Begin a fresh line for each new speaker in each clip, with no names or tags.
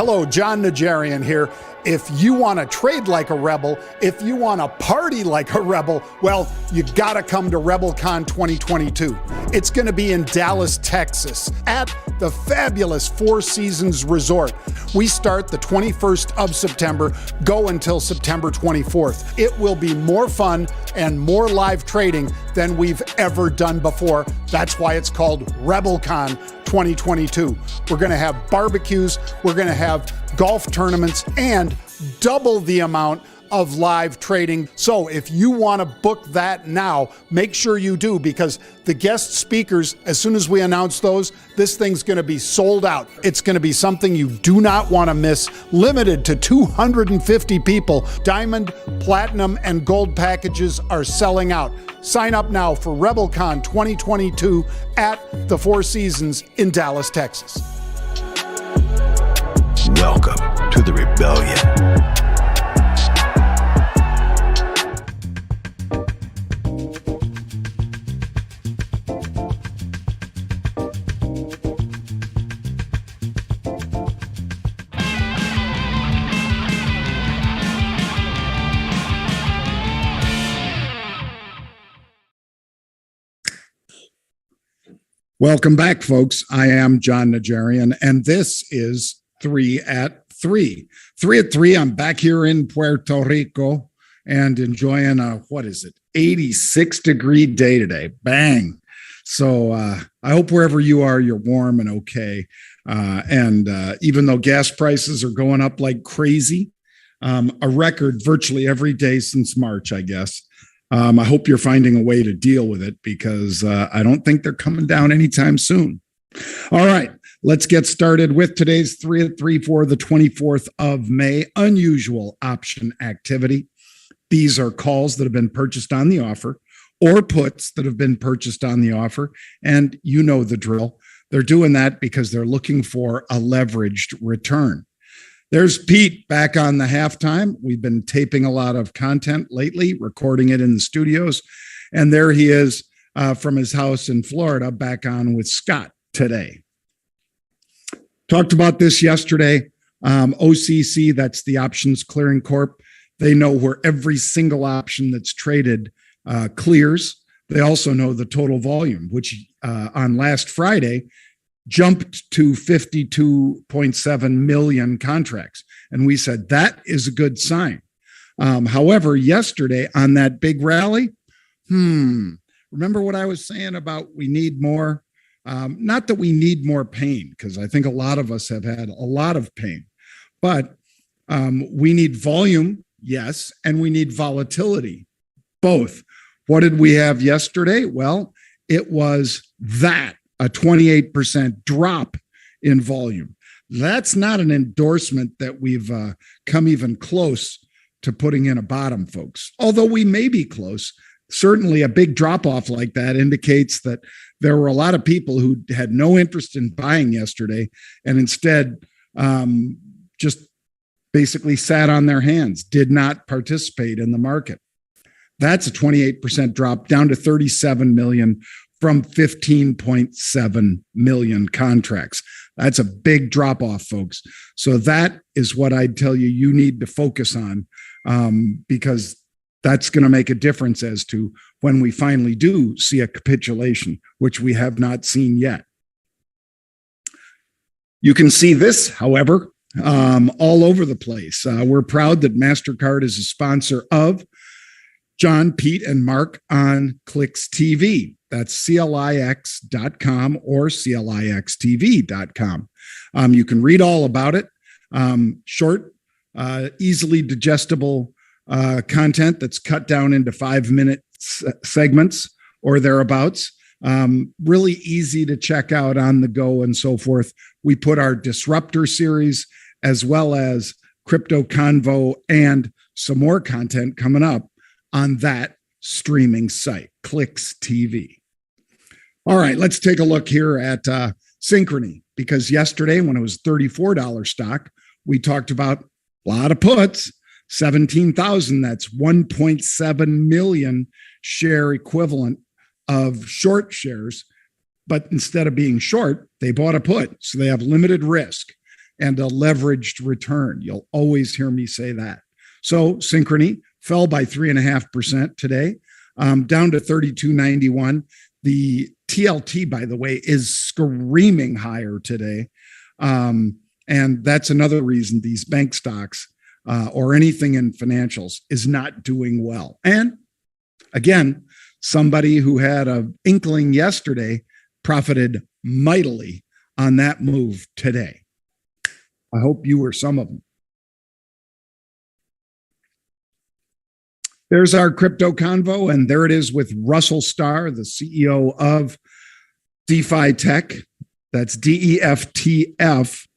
Hello, Jon Najarian here. If you want to trade like a rebel, if you want to party like a rebel, well, you got to come to Rebelcon 2022. It's going to be in Dallas, Texas, at the fabulous Four Seasons Resort. We start the 21st of September, go until September 24th. It will be more fun and more live trading than we've ever done before. That's why it's called Rebelcon 2022. We're going to have barbecues, we're going to have golf tournaments, and double the amount of live trading. So if you want to book that now, make sure you do, because the guest speakers, as soon as we announce those, this thing's going to be sold out. It's going to be something you do not want to miss. Limited to 250 people. Diamond, platinum, and gold packages are selling out. Sign up now for Rebelcon 2022 at the Four Seasons in Dallas, Texas.
Welcome to the Rebellion.
Welcome back, folks. I am Jon Najarian, and this is 3 at 3. 3 at 3, I'm back here in Puerto Rico and enjoying a, 86-degree day today. Bang. So I hope wherever you are, you're warm and okay. And even though gas prices are going up like crazy, a record virtually every day since March, I guess. I hope you're finding a way to deal with it, because I don't think they're coming down anytime soon. All right, let's get started with today's 3 at 3 for the 24th of May. Unusual option activity. These are calls that have been purchased on the offer, or puts that have been purchased on the offer. And you know the drill. They're doing that because they're looking for a leveraged return. There's Pete back on the halftime. We've been taping a lot of content lately, recording it in the studios. And there he is from his house in Florida, back on with Scott today. Talked about this yesterday. OCC, that's the Options Clearing Corp. They know where every single option that's traded clears. They also know the total volume, which on last Friday jumped to 52.7 million contracts. And we said that is a good sign. However, yesterday on that big rally, remember what I was saying about we need more? Not that we need more pain, because I think a lot of us have had a lot of pain, but we need volume, yes, and we need volatility, both. What did we have yesterday? Well, it was a 28% drop in volume. That's not an endorsement that we've come even close to putting in a bottom, folks. Although we may be close, certainly a big drop off like that indicates that there were a lot of people who had no interest in buying yesterday and instead just basically sat on their hands, did not participate in the market. That's a 28% drop, down to 37 million from 15.7 million contracts. That's a big drop off, folks. So that is what I'd tell you you need to focus on, because that's going to make a difference as to when we finally do see a capitulation, which we have not seen yet. You can see this, however, all over the place. We're proud that MasterCard is a sponsor of John, Pete, and Mark on Clicks TV. That's CLIX.com or CLIXTV.com. You can read all about it. Short, easily digestible content that's cut down into 5-minute segments or thereabouts. Really easy to check out on the go and so forth. We put our Disruptor series as well as Crypto Convo and some more content coming up on that streaming site, Clicks TV. All right, let's take a look here at Synchrony, because yesterday when it was $34 stock, we talked about a lot of puts, 17,000. That's 1.7 million share equivalent of short shares. But instead of being short, they bought a put. So they have limited risk. and a leveraged return. You'll always hear me say that. So Synchrony fell by 3.5% today, down to 32.91. The TLT, by the way, is screaming higher today. And that's another reason these bank stocks or anything in financials is not doing well. And again, somebody who had an inkling yesterday profited mightily on that move today. I hope you were some of them. There's our crypto convo, and there it is with Russell Starr, the CEO of DeFi Tech. That's DEFTF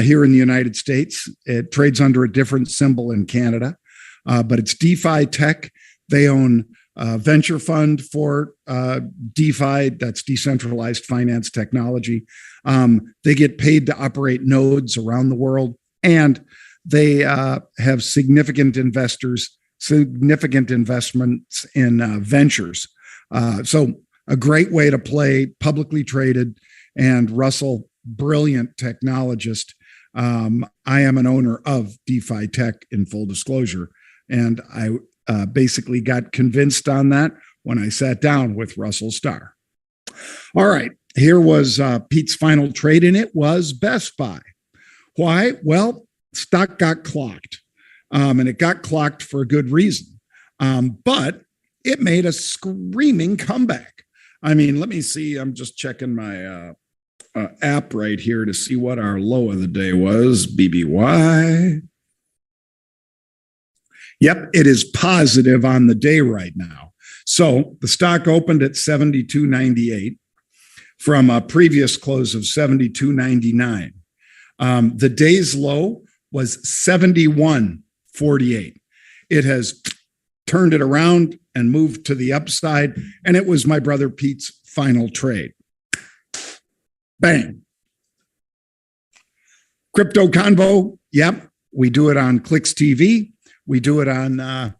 here in the United States. It trades under a different symbol in Canada, but it's DeFi Tech. They own a venture fund for DeFi, that's decentralized finance technology. They get paid to operate nodes around the world, and they have significant investments in ventures. So a great way to play, publicly traded, and Russell, brilliant technologist. I am an owner of DeFi Tech in full disclosure, and I basically got convinced on that when I sat down with Russell Starr. All right, here was Pete's final trade, and it was Best Buy. Why? Well, stock got clocked. And it got clocked for a good reason. But it made a screaming comeback. I mean, let me see. I'm just checking my app right here to see what our low of the day was. BBY. Yep, it is positive on the day right now. So the stock opened at 72.98 from a previous close of 72.99. The day's low was 71.48. It has turned it around and moved to the upside, and it was my brother Pete's final trade. Bang. Crypto Convo, yep, we do it on Clicks TV. We do it on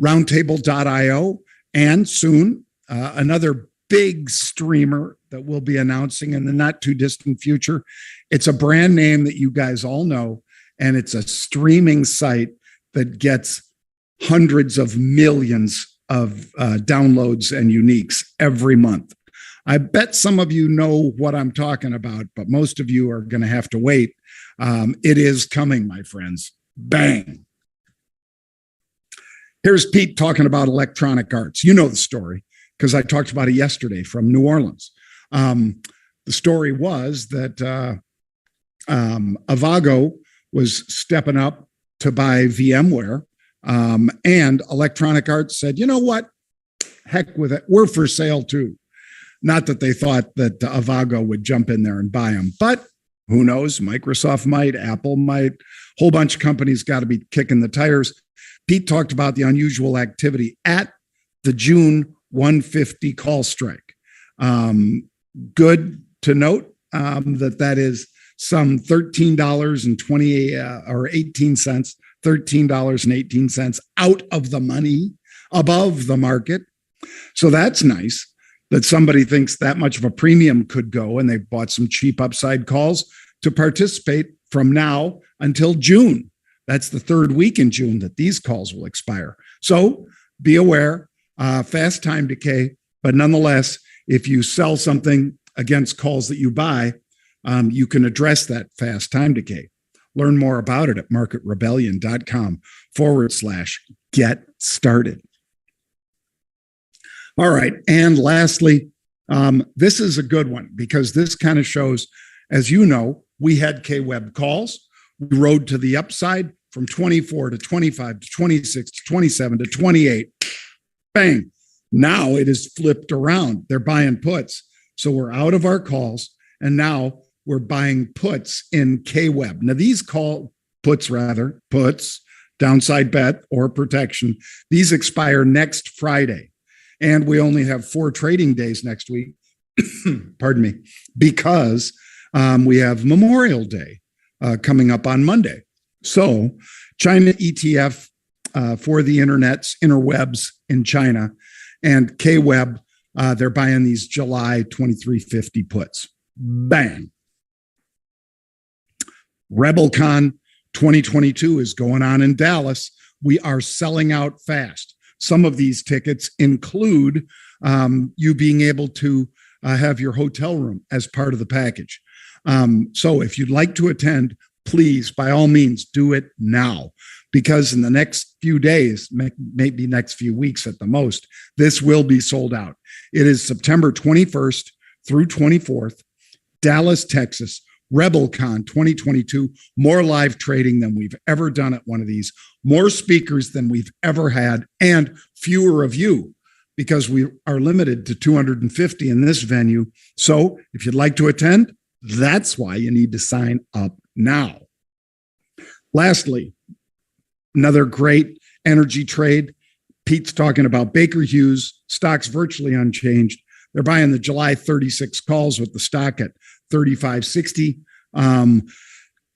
roundtable.io, and soon another big streamer that we'll be announcing in the not too distant future. It's a brand name that you guys all know, and it's a streaming site that gets hundreds of millions of downloads and uniques every month. I bet some of you know what I'm talking about, but most of you are going to have to wait. It is coming, my friends. Bang. Here's Pete talking about Electronic Arts. You know the story because I talked about it yesterday from New Orleans. The story was that Avago was stepping up to buy VMware, and Electronic Arts said, you know what? Heck with it. We're for sale too. Not that they thought that Avago would jump in there and buy them, but who knows? Microsoft might, Apple might, whole bunch of companies got to be kicking the tires. Pete talked about the unusual activity at the June 150 call strike. Good to note that is some $13.20 or 18 cents, $13.18 out of the money, above the market. So that's nice that somebody thinks that much of a premium could go, and they bought some cheap upside calls to participate from now until June. That's the third week in June that these calls will expire. So be aware, fast time decay, but nonetheless, if you sell something against calls that you buy, you can address that fast time decay. Learn more about it at marketrebellion.com/get started. All right. And lastly, this is a good one because this kind of shows, as you know, we had KWEB calls. We rode to the upside from 24 to 25 to 26 to 27 to 28. Bang. Now it is flipped around. They're buying puts. So we're out of our calls, and now we're buying puts in KWEB. Now these puts, downside bet or protection, these expire next Friday. And we only have 4 trading days next week, pardon me, because we have Memorial Day coming up on Monday. So China ETF for the interwebs in China, and KWEB, they're buying these July 2350 puts. Bang. Rebelcon 2022 is going on in Dallas. We are selling out fast. Some of these tickets include you being able to have your hotel room as part of the package. So if you'd like to attend, please, by all means, do it now, because in the next few days, maybe next few weeks at the most, this will be sold out. It is September 21st through 24th, Dallas, Texas, Rebelcon 2022, more live trading than we've ever done at one of these, more speakers than we've ever had, and fewer of you, because we are limited to 250 in this venue. So if you'd like to attend, that's why you need to sign up now. Lastly, another great energy trade. Pete's talking about Baker Hughes, stocks virtually unchanged. They're buying the July 36 calls with the stock at 35.60.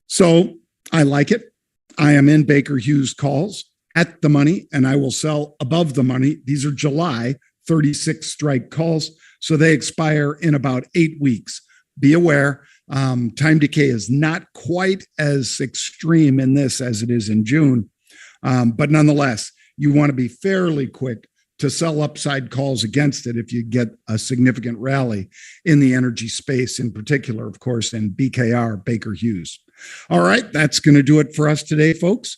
So I like it. I am in Baker Hughes calls at the money, and I will sell above the money. These are July 36 strike calls, so they expire in about 8 weeks. Be aware, time decay is not quite as extreme in this as it is in June, but nonetheless, you want to be fairly quick to sell upside calls against it if you get a significant rally in the energy space, in particular, of course, in BKR, Baker Hughes. All right, that's going to do it for us today, folks.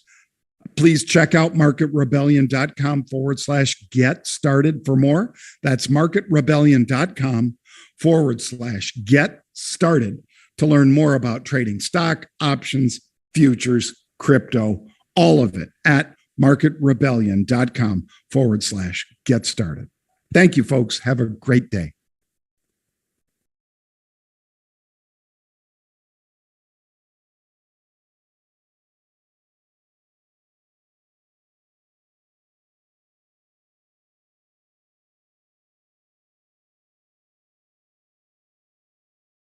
Please check out marketrebellion.com/get started for more. That's marketrebellion.com/get started to learn more about trading stock, options, futures, crypto, all of it at marketrebellion.com/get started. Thank you, folks. Have a great day.